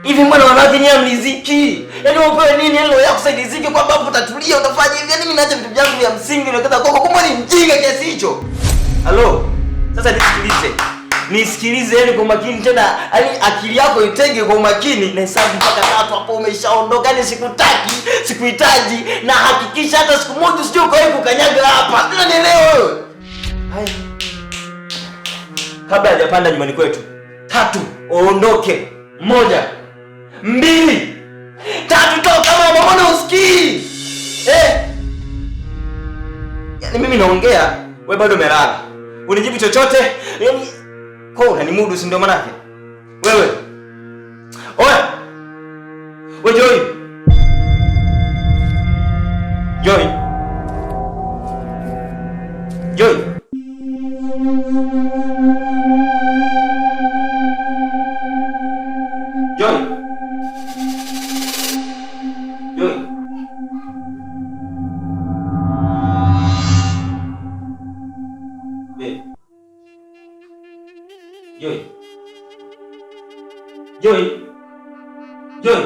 Hivi mbona wanawake nyinyi mliziki? Yaani upewe nini leo ya kusaidiziki kwa babu utatulia utafanya hivi? Yaani mimi naacha vitu vyangu vya msingi naongeza kwako kumbe ni mjinga kiasi hicho. Halo. Sasa nisikilize yani kwa makini tena, yani akili yako itege kwa makini na hesabu mpaka 3 hapo umeshaondoka. Yani sikutaki, sikuhitaji na hakikisha hata siku moja usije ukawahi kukanyaga hapa. Unanielewa wewe? Haya. Kabla hajapanda nyumbani kwetu. 3 uondoke. 1 2 3 toka mama, mbona usikii? Yaani mimi naongea, wewe bado umelala. Unijibu chochote? Yaani kwa unanimudu si ndio manake? Wewe. Oya. Wewe Joy. Joy. Joy. Joy. Joy. Joy. Joy. Joy.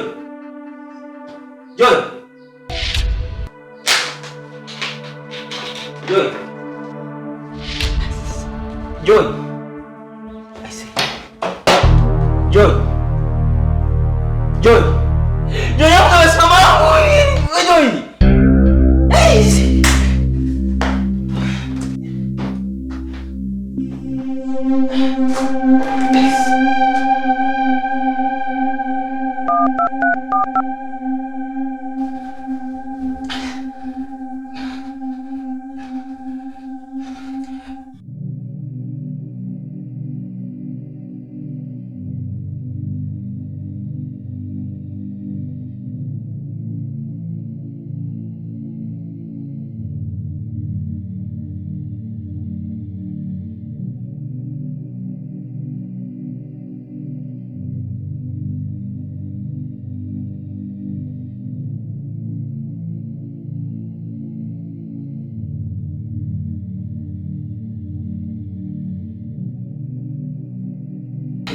Joy. Joy. Joy. I see. Joy. Joy. Joy, aku tak sama. Joy. Hey.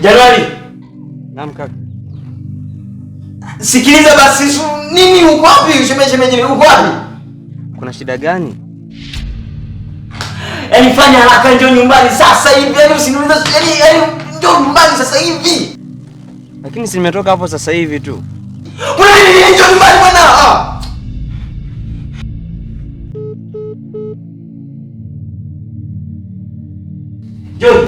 Januari. Naam kaka. Sikiliza basi, nini uko wapi? Shemeji uko wapi? Kuna shida gani? Yaani fanya haraka njoo nyumbani sasa hivi. Yaani usiniulize, yaani njoo nyumbani sasa hivi. Lakini si nimetoka hapo sasa hivi tu. Kuna nini? Njoo nyumbani bwana. Joy.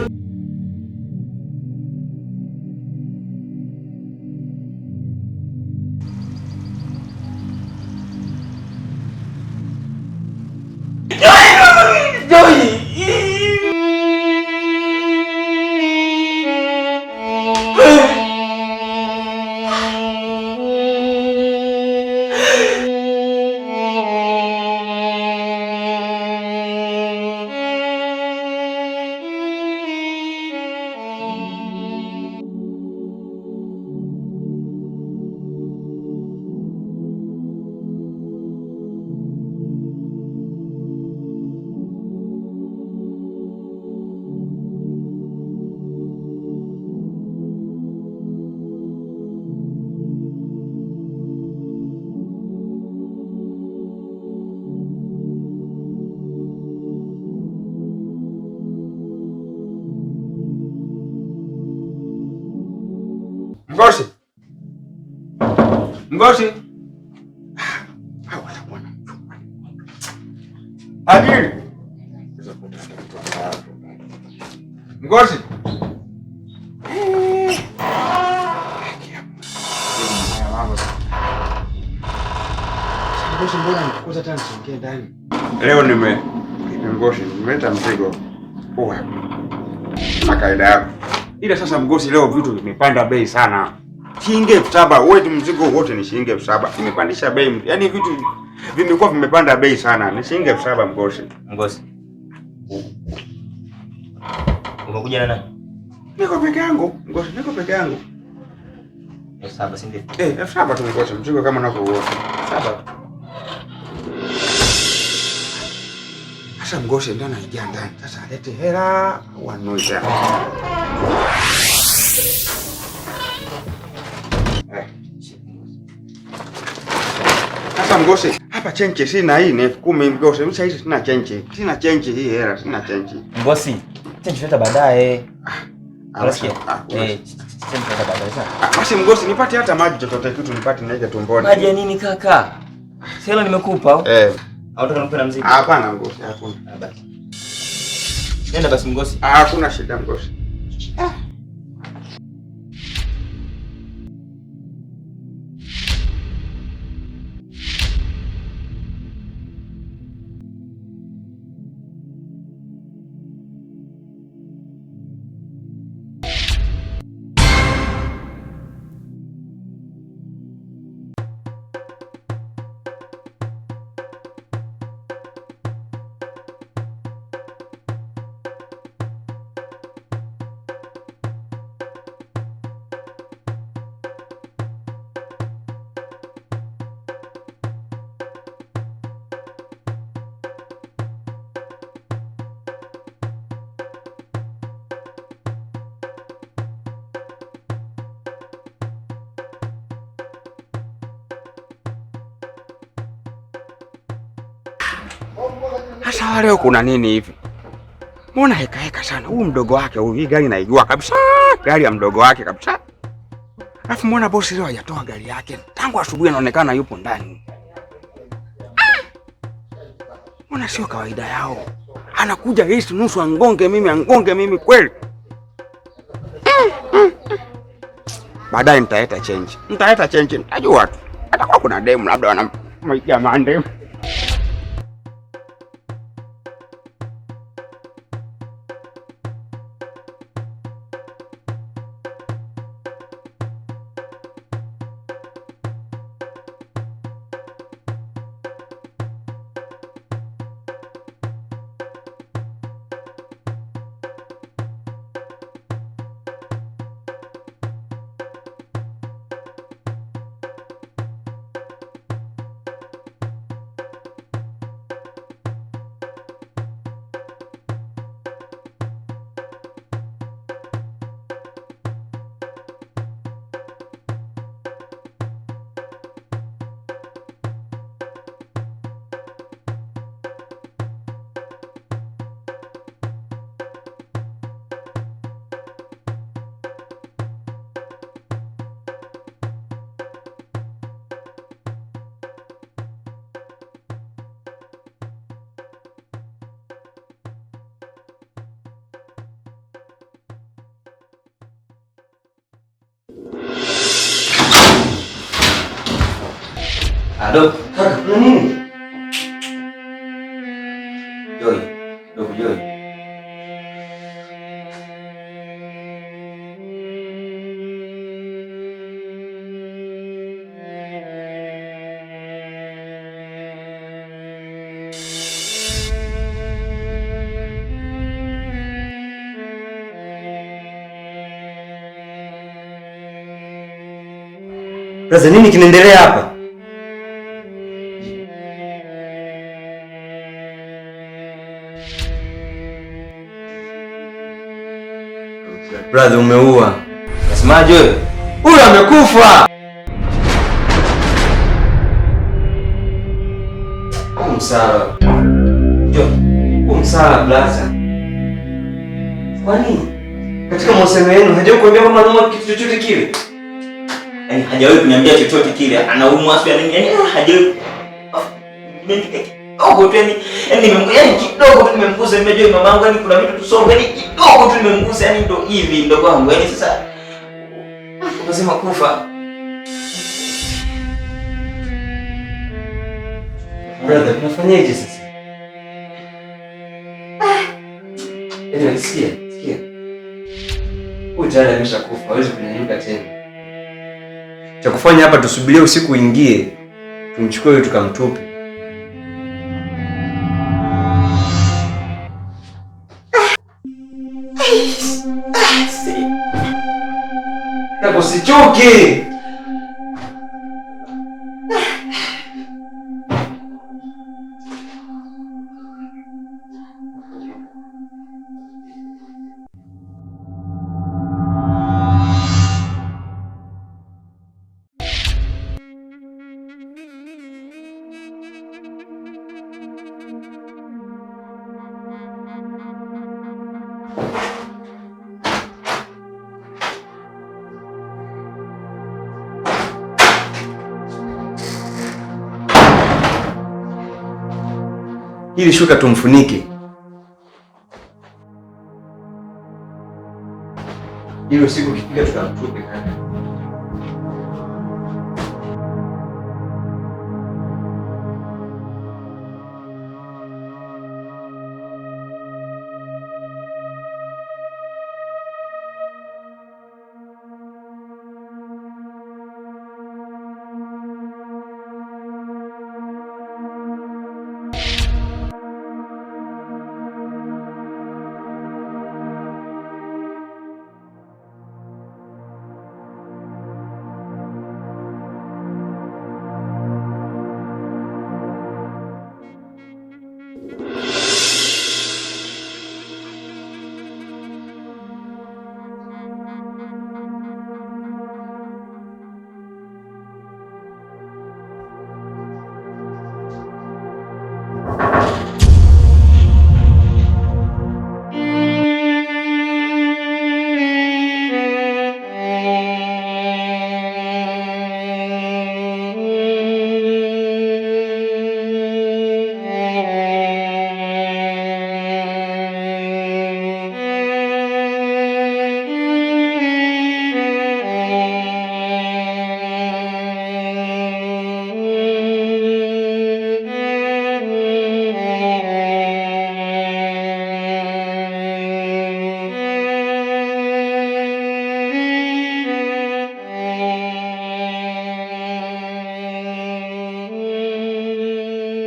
Mgosi. Mgosi. Wala bwana. Adili. Mgosi. Mgosi, mbona nikukuza tena nisingie ndani? Leo Mgosi, nimeleta mzigo. Poa. Na kaida yako. Ila sasa mgosi, leo vitu vimepanda bei sana. Shilingi 7,000, wote mzigo wote ni shilingi 7,000. Imepandisha bei. Yaani vitu vimekuwa vimepanda bei sana. Ni shilingi 7,000 mgosi. Mgosi. Umekuja na nani? Niko peke yangu. Mgosi, niko peke yangu. 7,000 si ndio? 7,000 tu mgosi, mzigo kama unavyoona. 7,000. Sasa mgosi ndio anaingia ndani. Sasa alete hela wanoita. Sasa mgosi, hapa chenche sina, hii ni 10,000 mgosi. Mimi hizi sina chenche. Sina chenche hii hela, sina chenche. Mgosi, chenche tuta baadaye. Unasikia? Chenche tuta baadaye sawa. Basi mgosi, nipate hata maji chochote kitu nipate naija tumboni. Maji ya nini kaka? Sasa nimekupa au? Au unataka nipe na mzigo? Hapana mgosi, hakuna. Basi. Nenda basi mgosi. Hakuna shida mgosi. Sasa leo kuna nini hivi? Mbona heka sana? Huyu mdogo wake huyu, hii gari naijua kabisa. Gari ya mdogo wake kabisa. Alafu mbona bosi leo hajatoa gari yake? Tangu asubuhi anaonekana yupo ndani. Mbona sio kawaida yao? Anakuja hisi nusu angonge mimi kweli. Baadaye nitaleta change. Nitajua tu. Hata kwa kuna demu labda wanamwaikia mandemu. Halo, kaka, kuna nini? Joy. Sasa nini kinaendelea hapa? Brother, umeua. Nasemaje wewe? Huyu amekufa. Umsala. Umsala brother. Kwani katika mahusiano yenu hajawahi kuambia kama anaumwa kitu chochote kile? Yaani hajawahi kuniambia chochote kile. Anaumwa afya nini? Yaani hajawahi. Kidogo tu yani kidogo tu nimemgusa, nimejua mamangu yani kuna vitu tusonge yani kidogo tu nimemgusa yani ndo hivi ndogo wangu yani sasa unasema kufa. Brother, tunafanyaje sasa? Yaani sikia. Huyu tayari ameshakufa, hawezi kunyanyuka tena. Cha kufanya hapa tusubirie usiku uingie, tumchukue yule tukamtupe. Usichoke. Hili shuka tumfunike. Hilo siku kipiga tutamtupe kaka.